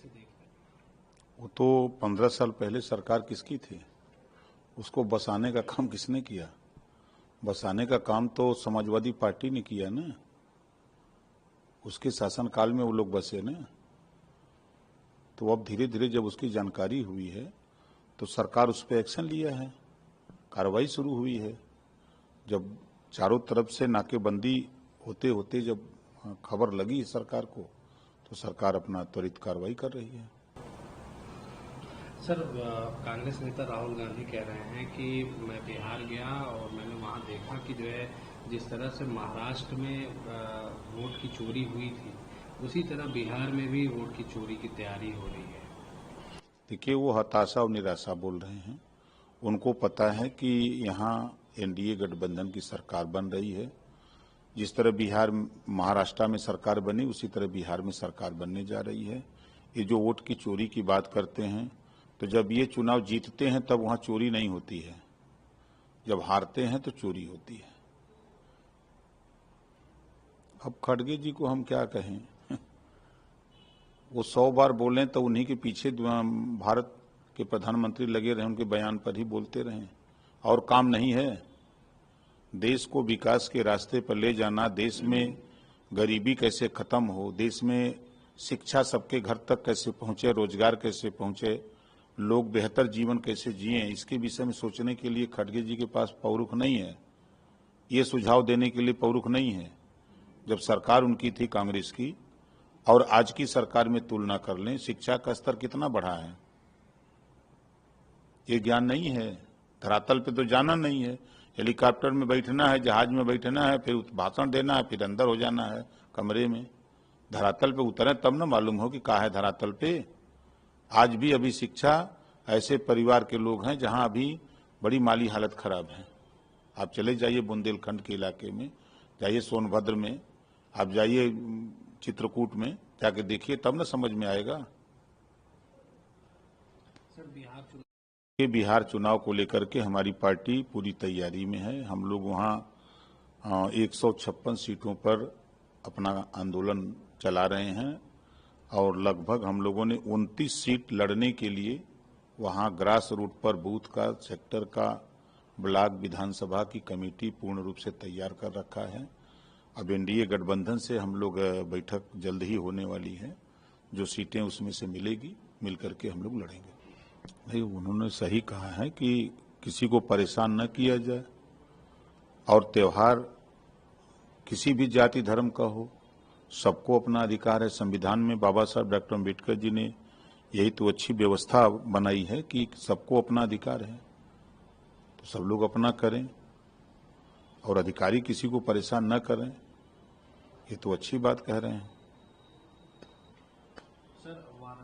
कैसे देखते हैं? वो तो 15 साल पहले सरकार किसकी थी? उसको बसाने का काम किसने किया? बसाने का काम तो समाजवादी पार्टी ने किया ना। उसके शासनकाल में वो लोग बसे ना। तो अब धीरे धीरे जब उसकी जानकारी हुई है तो सरकार उस पर एक्शन लिया है, कार्रवाई शुरू हुई है। जब चारों तरफ से नाकेबंदी होते होते जब खबर लगी सरकार को तो सरकार अपना त्वरित कार्रवाई कर रही है। सर, कांग्रेस नेता राहुल गांधी कह रहे हैं कि मैं बिहार गया और मैंने वहां देखा कि जो है जिस तरह से महाराष्ट्र में वोट की चोरी हुई थी उसी तरह बिहार में भी वोट की चोरी की तैयारी हो रही है। देखिए, वो हताशा और निराशा बोल रहे हैं। उनको पता है कि यहाँ एनडीए गठबंधन की सरकार बन रही है। जिस तरह बिहार महाराष्ट्र में सरकार बनी उसी तरह बिहार में सरकार बनने जा रही है। ये जो वोट की चोरी की बात करते हैं तो जब ये चुनाव जीतते हैं तब वहाँ चोरी नहीं होती है, जब हारते हैं तो चोरी होती है। अब खड़गे जी को हम क्या कहें? वो 100 बार बोलें तो उन्हीं के पीछे भारत के प्रधानमंत्री लगे रहे, उनके बयान पर ही बोलते रहें, और काम नहीं है। देश को विकास के रास्ते पर ले जाना, देश में गरीबी कैसे खत्म हो, देश में शिक्षा सबके घर तक कैसे पहुंचे, रोजगार कैसे पहुंचे, लोग बेहतर जीवन कैसे जिए, इसके विषय में सोचने के लिए खड़गे जी के पास पौरुख नहीं है। ये सुझाव देने के लिए पौरुख नहीं है। जब सरकार उनकी थी कांग्रेस की और आज की सरकार में तुलना कर लें, शिक्षा का स्तर कितना बढ़ा है, ये ज्ञान नहीं है। धरातल पे तो जाना नहीं है। हेलीकॉप्टर में बैठना है, जहाज में बैठना है, फिर भाषण देना है, फिर अंदर हो जाना है कमरे में। धरातल पे उतरे तब न मालूम हो कि कहाँ है धरातल पे। आज भी अभी शिक्षा, ऐसे परिवार के लोग हैं जहां अभी बड़ी माली हालत खराब है। आप चले जाइए बुंदेलखंड के इलाके में, जाइए सोनभद्र में, आप जाइए चित्रकूट में, जाके देखिए तब न समझ में आएगा। सर, बिहार चुनाव को लेकर के हमारी पार्टी पूरी तैयारी में है। हम लोग वहाँ 156 सीटों पर अपना आंदोलन चला रहे हैं और लगभग हम लोगों ने 29 सीट लड़ने के लिए वहाँ ग्रास रूट पर बूथ का, सेक्टर का, ब्लॉक, विधानसभा की कमेटी पूर्ण रूप से तैयार कर रखा है। अब एनडीए गठबंधन से हम लोग बैठक जल्द ही होने वाली है, जो सीटें उसमें से मिलेगी, मिलकर के हम लोग लड़ेंगे। नहीं, उन्होंने सही कहा है कि किसी को परेशान न किया जाए, और त्योहार किसी भी जाति धर्म का हो, सबको अपना अधिकार है। संविधान में बाबा साहब डॉक्टर अम्बेडकर जी ने यही तो अच्छी व्यवस्था बनाई है कि सबको अपना अधिकार है, तो सब लोग अपना करें और अधिकारी किसी को परेशान न करें। ये तो अच्छी बात कह रहे हैं।